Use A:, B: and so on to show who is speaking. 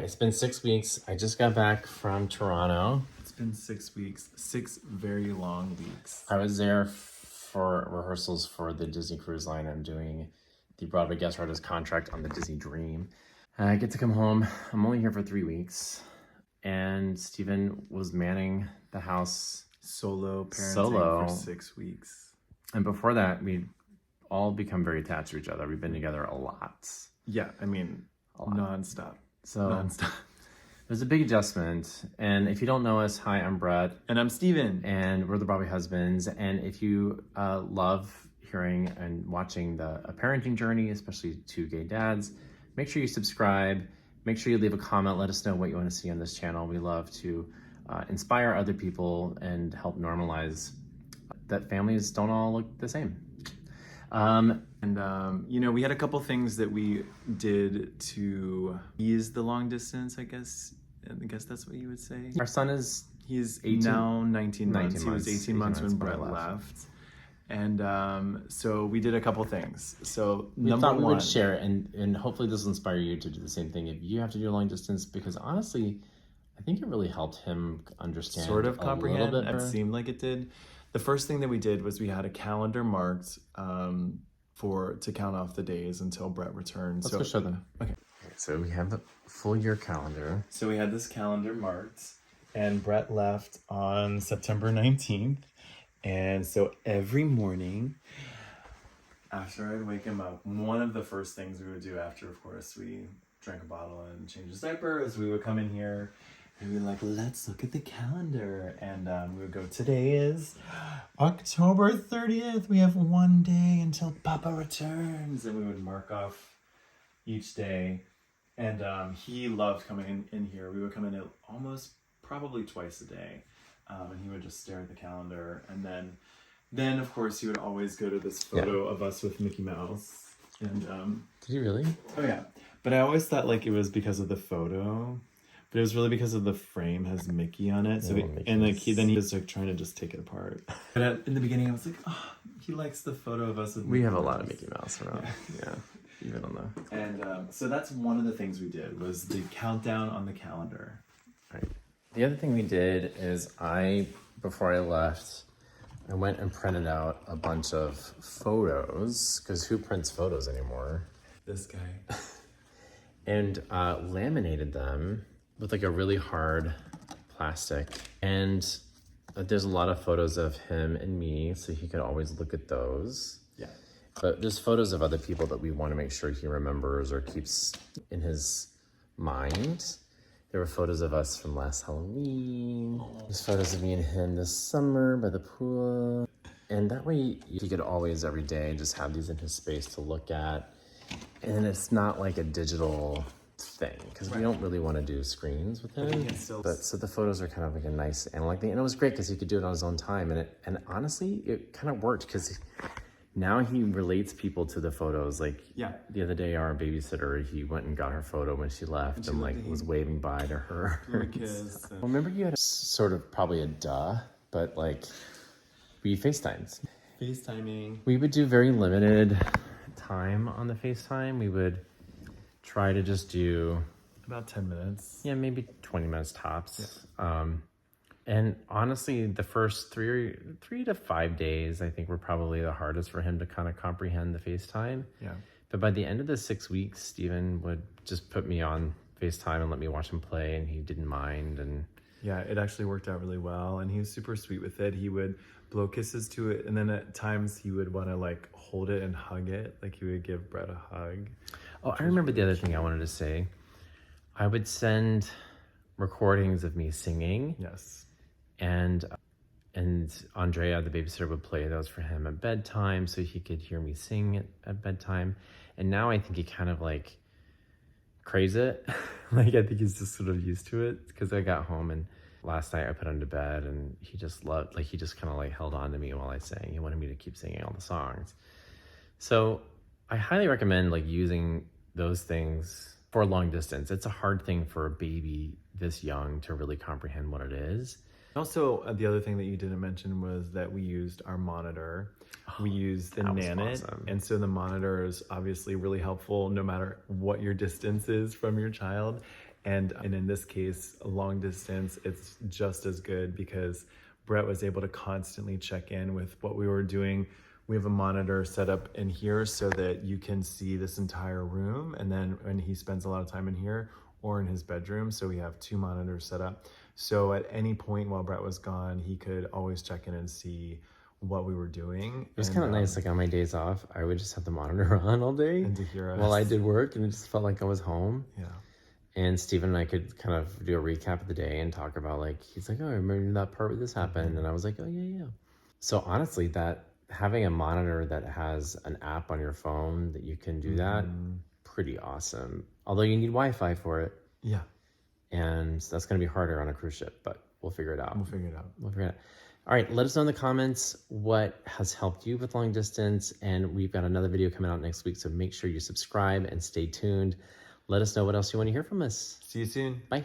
A: right, it's been 6 weeks. I just got back from Toronto.
B: It's been 6 weeks, 6 very long weeks.
A: I was there for rehearsals for the Disney Cruise Line. I'm doing the Broadway guest artist contract on the Disney Dream. I get to come home. I'm only here for 3 weeks. And Stephen was manning the house
B: Solo parenting for 6 weeks.
A: And before that, we'd all become very attached to each other. We've been together a lot.
B: Yeah, I mean, nonstop.
A: Nonstop. It was a big adjustment. And if you don't know us, hi, I'm Bret.
B: And I'm Stephen.
A: And we're the Broadway Husbands. And if you love hearing and watching a parenting journey, especially two gay dads, make sure you subscribe. Make sure you leave a comment. Let us know what you want to see on this channel. We love to inspire other people and help normalize that families don't all look the same.
B: We had a couple things that we did to ease the long distance, I guess that's what you would say.
A: Our son
B: he's
A: 18,
B: now 19 months. He was 18 months when Bret
A: left.
B: And so we did a couple things. So
A: we thought we would share, and hopefully this will inspire you to do the same thing if you have to do a long distance, because honestly, I think it really helped him understand,
B: sort of comprehend.
A: It
B: seemed like it did. The first thing that we did was we had a calendar marked to count off the days until Bret returned.
A: Let's go show them.
B: Okay.
A: So we have the full year calendar.
B: So we had this calendar marked, and Bret left on September 19th. And so every morning after I'd wake him up, one of the first things we would do after, of course, we drank a bottle and changed his diaper, is we would come in here and we'd be like, let's look at the calendar. And we would go, today is October 30th. We have one day until Papa returns. And we would mark off each day. And he loved coming in here. We would come in almost probably twice a day. And he would just stare at the calendar. And then of course, he would always go to this photo of us with Mickey Mouse. And
A: did you really?
B: Oh, yeah. But I always thought like it was because of the photo. But it was really because of the frame has Mickey on it. So he was like trying to just take it apart. But in the beginning, I was like, oh, he likes the photo of us with
A: We have a lot of Mickey Mouse around. Yeah. Even on the...
B: And so that's one of the things we did, was the countdown on the calendar.
A: Right. The other thing we did is before I left, I went and printed out a bunch of photos, because who prints photos anymore?
B: This guy.
A: And laminated them with like a really hard plastic. And there's a lot of photos of him and me, so he could always look at those.
B: Yeah. But
A: there's photos of other people that we want to make sure he remembers or keeps in his mind. There were photos of us from last Halloween. There's photos of me and him this summer by the pool. And that way he could always, every day, just have these in his space to look at. And it's not like a digital thing, because we don't really want to do screens with him. But so the photos are kind of like a nice analog thing. And it was great because he could do it on his own time. And honestly, it kind of worked, because now he relates people to the photos. Like the other day, our babysitter, he went and got her photo when she left and like was waving bye to her. Well, remember you had sort of probably a but like we FaceTimed.
B: FaceTiming.
A: We would do very limited time on the FaceTime. We would try to just do
B: about 10 minutes.
A: Yeah, maybe 20 minutes tops. Yeah. And honestly, the first three to 5 days, I think, were probably the hardest for him to kind of comprehend the FaceTime.
B: Yeah.
A: But by the end of the 6 weeks, Stephen would just put me on FaceTime and let me watch him play, and he didn't mind. And
B: yeah, it actually worked out really well, and he was super sweet with it. He would blow kisses to it, and then at times he would want to like hold it and hug it. Like he would give Bret a hug.
A: Oh, I remember the other thing I wanted to say. I would send recordings of me singing.
B: Yes.
A: And Andrea, the babysitter, would play those for him at bedtime so he could hear me sing at bedtime. And now I think he kind of like craves it. Like I think he's just sort of used to it, because I got home and last night I put him to bed and he just loved, like he just kind of like held on to me while I sang. He wanted me to keep singing all the songs. So I highly recommend like using those things for long distance. It's a hard thing for a baby this young to really comprehend what it is.
B: Also, the other thing that you didn't mention was that we used our monitor. We used the Nanit, awesome. And so the monitor is obviously really helpful no matter what your distance is from your child. And in this case, long distance, it's just as good because Bret was able to constantly check in with what we were doing. We have a monitor set up in here so that you can see this entire room. And then when he spends a lot of time in here or in his bedroom, so we have 2 monitors set up. So at any point while Bret was gone, he could always check in and see what we were doing.
A: It was kind of nice, like on my days off, I would just have the monitor on all day
B: and to hear us
A: while I did work, and it just felt like I was home.
B: Yeah.
A: And Stephen and I could kind of do a recap of the day and talk about, like, he's like, oh, I remember that part where this happened. And I was like, oh, yeah. So honestly, that having a monitor that has an app on your phone that you can do that, pretty awesome. Although you need Wi-Fi for it.
B: Yeah.
A: And that's going to be harder on a cruise ship, but we'll figure it out.
B: We'll figure it out.
A: All right, let us know in the comments what has helped you with long distance. And we've got another video coming out next week, so make sure you subscribe and stay tuned. Let us know what else you want to hear from us.
B: See you soon.
A: Bye.